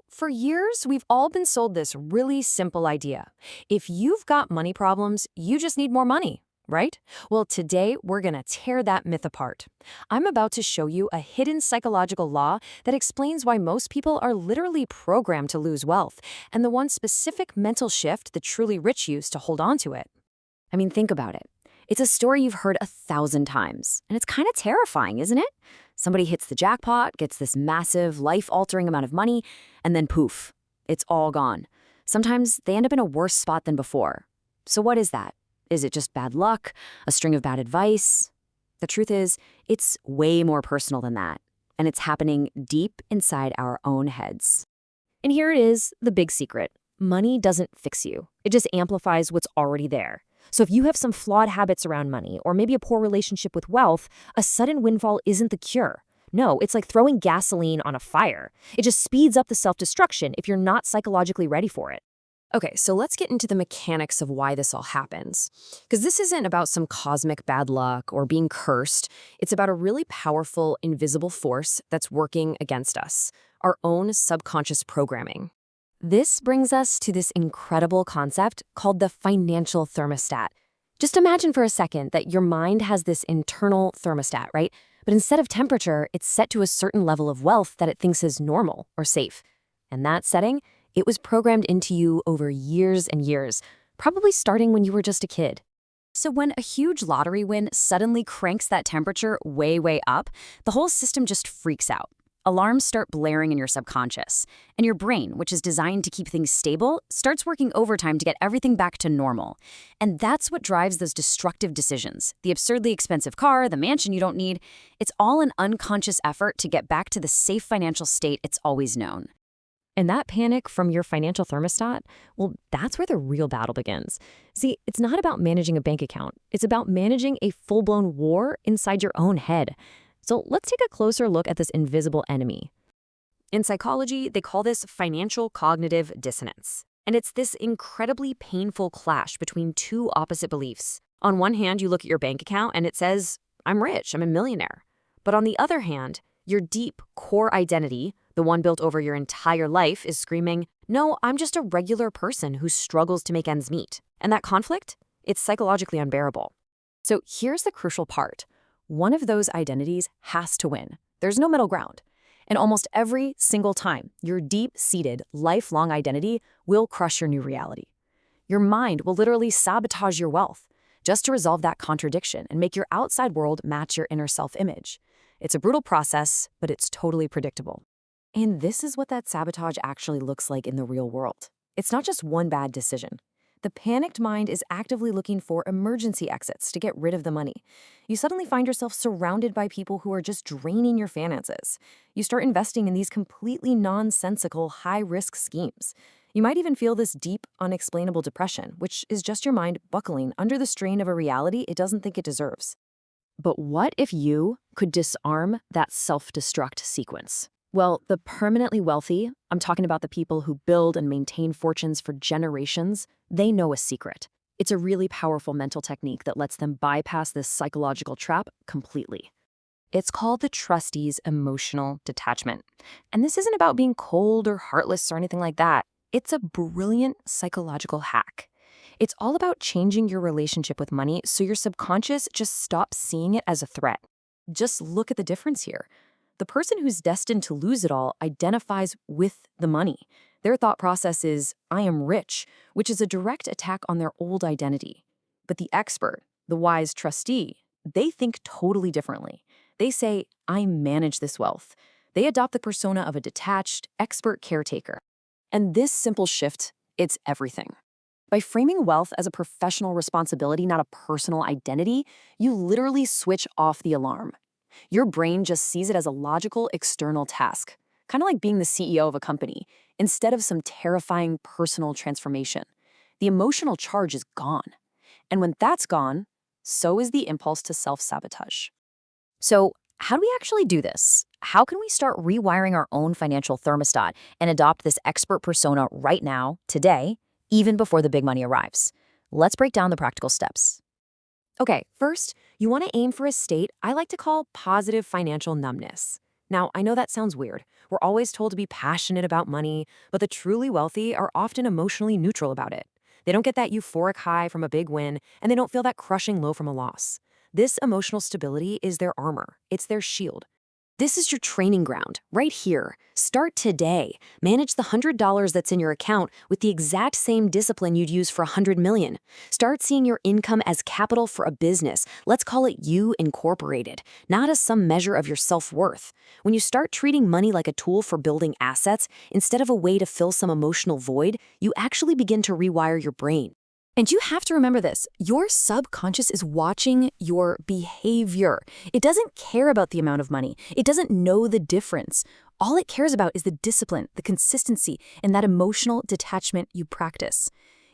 For years, we've all been sold this really simple idea. If you've got money problems, you just need more money, right? Well, today, we're going to tear that myth apart. I'm about to show you a hidden psychological law that explains why most people are literally programmed to lose wealth, and the one specific mental shift the truly rich use to hold on to it. I mean, think about it. It's a story you've heard 1,000 times, and it's kind of terrifying, isn't it? Somebody hits the jackpot, gets this massive, life-altering amount of money, and then poof, it's all gone. Sometimes they end up in a worse spot than before. So what is that? Is it just bad luck? A string of bad advice? The truth is, it's way more personal than that, and it's happening deep inside our own heads. And here it is, the big secret. Money doesn't fix you. It just amplifies what's already there. So if you have some flawed habits around money, or maybe a poor relationship with wealth, a sudden windfall isn't the cure. No, it's like throwing gasoline on a fire. It just speeds up the self-destruction if you're not psychologically ready for it. Okay, so let's get into the mechanics of why this all happens. Because this isn't about some cosmic bad luck or being cursed. It's about a really powerful, invisible force that's working against us, our own subconscious programming. This brings us to this incredible concept called the financial thermostat. Just imagine for a second that your mind has this internal thermostat, right? But instead of temperature, it's set to a certain level of wealth that it thinks is normal or safe. And that setting, it was programmed into you over years and years, probably starting when you were just a kid. So when a huge lottery win suddenly cranks that temperature way, way up, the whole system just freaks out. Alarms start blaring in your subconscious, and your brain, which is designed to keep things stable, starts working overtime to get everything back to normal. And that's what drives those destructive decisions. The absurdly expensive car, the mansion you don't need, it's all an unconscious effort to get back to the safe financial state it's always known. And that panic from your financial thermostat, well, that's where the real battle begins. See, it's not about managing a bank account. It's about managing a full-blown war inside your own head. So let's take a closer look at this invisible enemy. In psychology, they call this financial cognitive dissonance. And it's this incredibly painful clash between two opposite beliefs. On one hand, you look at your bank account and it says, I'm rich, I'm a millionaire. But on the other hand, your deep core identity, the one built over your entire life, is screaming, no, I'm just a regular person who struggles to make ends meet. And that conflict? It's psychologically unbearable. So here's the crucial part. One of those identities has to win. There's no middle ground. And almost every single time, your deep-seated, lifelong identity will crush your new reality. Your mind will literally sabotage your wealth just to resolve that contradiction and make your outside world match your inner self-image. It's a brutal process, but it's totally predictable. And this is what that sabotage actually looks like in the real world. It's not just one bad decision. The panicked mind is actively looking for emergency exits to get rid of the money. You suddenly find yourself surrounded by people who are just draining your finances. You start investing in these completely nonsensical, high-risk schemes. You might even feel this deep, unexplainable depression, which is just your mind buckling under the strain of a reality it doesn't think it deserves. But what if you could disarm that self-destruct sequence? Well, the permanently wealthy, I'm talking about the people who build and maintain fortunes for generations, they know a secret. It's a really powerful mental technique that lets them bypass this psychological trap completely. It's called the trustee's emotional detachment. And this isn't about being cold or heartless or anything like that. It's a brilliant psychological hack. It's all about changing your relationship with money so your subconscious just stops seeing it as a threat. Just look at the difference here. The person who's destined to lose it all identifies with the money. Their thought process is, I am rich, which is a direct attack on their old identity. But the expert, the wise trustee, they think totally differently. They say, I manage this wealth. They adopt the persona of a detached, expert caretaker. And this simple shift, it's everything. By framing wealth as a professional responsibility, not a personal identity, you literally switch off the alarm. Your brain just sees it as a logical external task, kind of like being the CEO of a company, instead of some terrifying personal transformation. The emotional charge is gone. And when that's gone, so is the impulse to self-sabotage. So how do we actually do this? How can we start rewiring our own financial thermostat and adopt this expert persona right now, today, even before the big money arrives? Let's break down the practical steps. Okay, first, you want to aim for a state I like to call positive financial numbness. Now, I know that sounds weird. We're always told to be passionate about money, but the truly wealthy are often emotionally neutral about it. They don't get that euphoric high from a big win, and they don't feel that crushing low from a loss. This emotional stability is their armor. It's their shield. This is your training ground, right here. Start today. Manage the $100 that's in your account with the exact same discipline you'd use for $100 million. Start seeing your income as capital for a business. Let's call it You Incorporated, not as some measure of your self-worth. When you start treating money like a tool for building assets instead of a way to fill some emotional void, you actually begin to rewire your brain. And you have to remember this, your subconscious is watching your behavior. It doesn't care about the amount of money. It doesn't know the difference. All it cares about is the discipline, the consistency, and that emotional detachment you practice.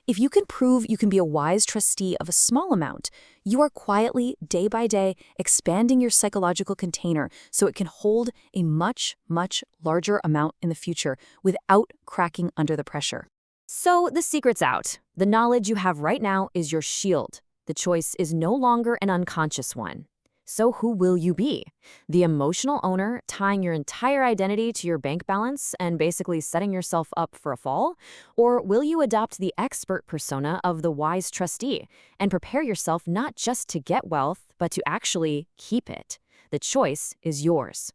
If you can prove you can be a wise trustee of a small amount, you are quietly, day by day, expanding your psychological container so it can hold a much, much larger amount in the future without cracking under the pressure. So the secret's out. The knowledge you have right now is your shield. The choice is no longer an unconscious one. So who will you be? The emotional owner tying your entire identity to your bank balance and basically setting yourself up for a fall? Or will you adopt the expert persona of the wise trustee and prepare yourself not just to get wealth, but to actually keep it? The choice is yours.